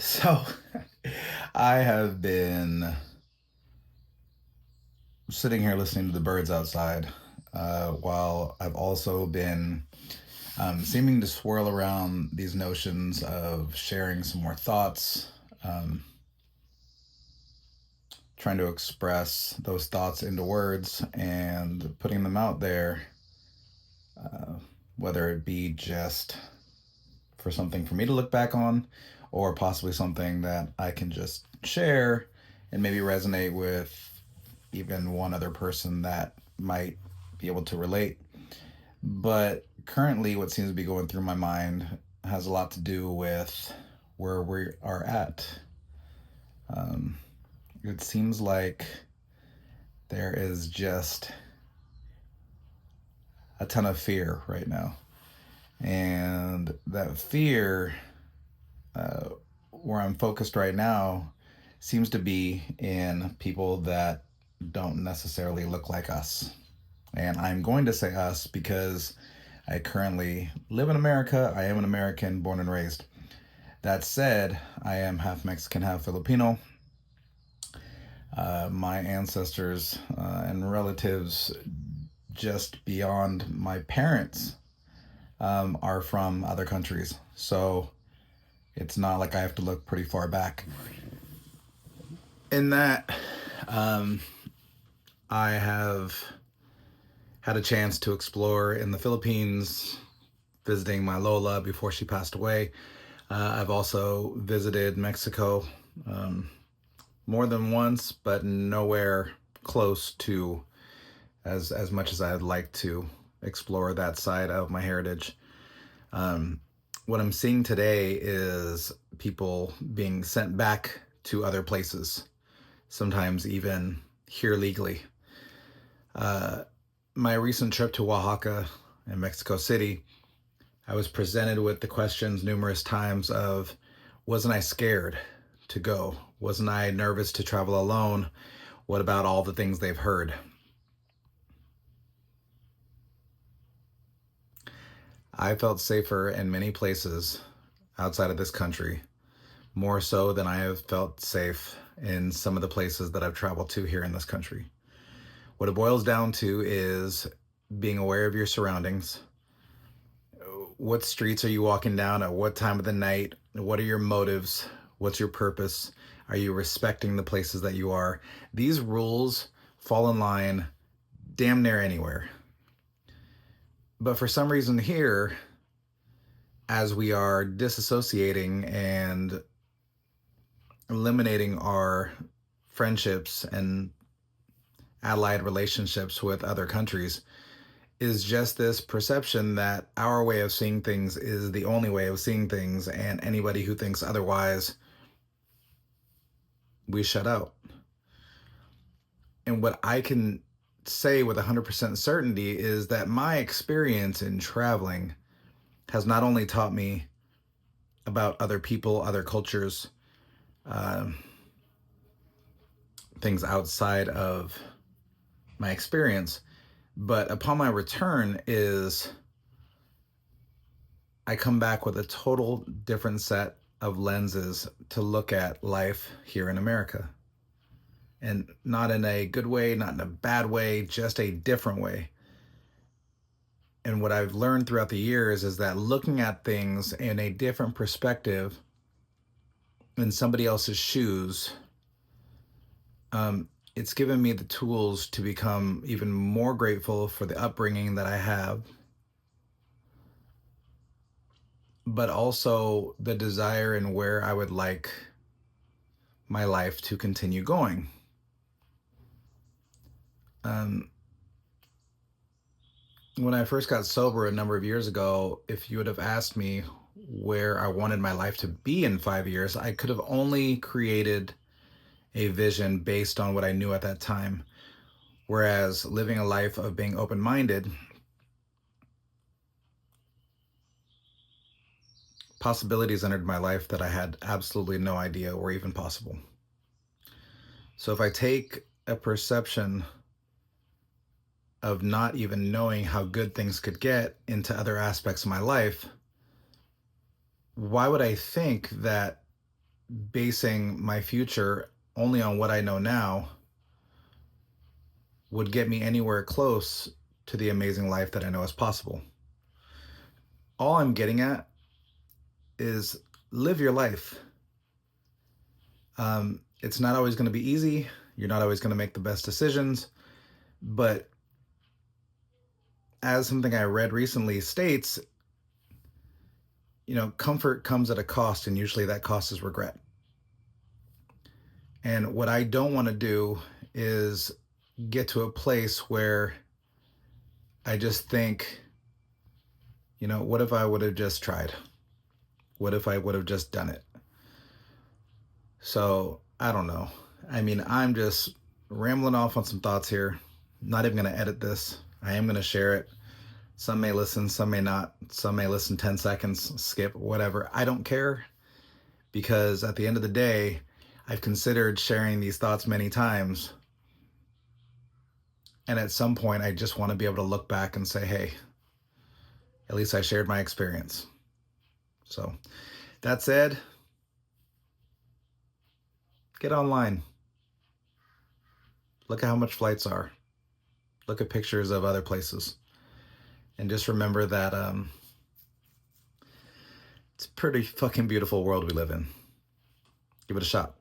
So I have been sitting here listening to the birds outside while I've also been seeming to swirl around these notions of sharing some more thoughts, um, trying to express those thoughts into words and putting them out there, uh, whether it be just for something for me to look back on or possibly something that I can just share and maybe resonate with even one other person that might be able to relate. But currently, what seems to be going through my mind has a lot to do with where we are at. Um, it seems like there is just a ton of fear right now. And that fear, uh, where I'm focused right now, seems to be in people that don't necessarily look like us. And I'm going to say us because I currently live in America. I am an American born and raised. That said, I am half Mexican, half Filipino. My ancestors and relatives just beyond my parents are from other countries. So it's not like I have to look pretty far back. In that, um, I have had a chance to explore in the Philippines, visiting my Lola before she passed away. I've also visited Mexico more than once, but nowhere close to as much as I'd like to explore that side of my heritage. Um, what I'm seeing today is people being sent back to other places, sometimes even here legally. Uh, my recent trip to Oaxaca and Mexico City, I was presented with the questions numerous times of, wasn't I scared to go? Wasn't I nervous to travel alone? What about all the things they've heard? I felt safer in many places outside of this country, more so than I have felt safe in some of the places that I've traveled to here in this country. What it boils down to is being aware of your surroundings. What streets are you walking down at what time of the night? What are your motives? What's your purpose? Are you respecting the places that you are? These rules fall in line damn near anywhere. But for some reason here, as we are disassociating and eliminating our friendships and allied relationships with other countries, is just this perception that our way of seeing things is the only way of seeing things, and anybody who thinks otherwise, we shut out. And what I can say with 100% certainty is that my experience in traveling has not only taught me about other people, other cultures, uh, things outside of my experience, but upon my return is I come back with a total different set of lenses to look at life here in America. And not in a good way, not in a bad way, just a different way. And what I've learned throughout the years is that looking at things in a different perspective in somebody else's shoes, it's given me the tools to become even more grateful for the upbringing that I have, but also the desire and where I would like my life to continue going. Um, when I first got sober a number of years ago, if you would have asked me where I wanted my life to be in 5 years, I could have only created a vision based on what I knew at that time. Whereas living a life of being open minded, possibilities entered my life that I had absolutely no idea were even possible. So if I take a perception of not even knowing how good things could get into other aspects of my life, why would I think that basing my future only on what I know now would get me anywhere close to the amazing life that I know is possible. All I'm getting at is live your life. It's not always going to be easy. You're not always going to make the best decisions. But as something I read recently states, comfort comes at a cost, and usually that cost is regret. And what I don't want to do is get to a place where I just think, what if I would have just tried? What if I would have just done it? So I don't know. I mean, I'm just rambling off on some thoughts here. Not even going to edit this. I am going to share it. Some may listen, some may not. Some may listen 10 seconds, skip, whatever. I don't care, because at the end of the day, I've considered sharing these thoughts many times. And at some point, I just want to be able to look back and say, hey, at least I shared my experience. So that said, get online. Look at how much flights are. Look at pictures of other places. And just remember that it's a pretty fucking beautiful world we live in. Give it a shot.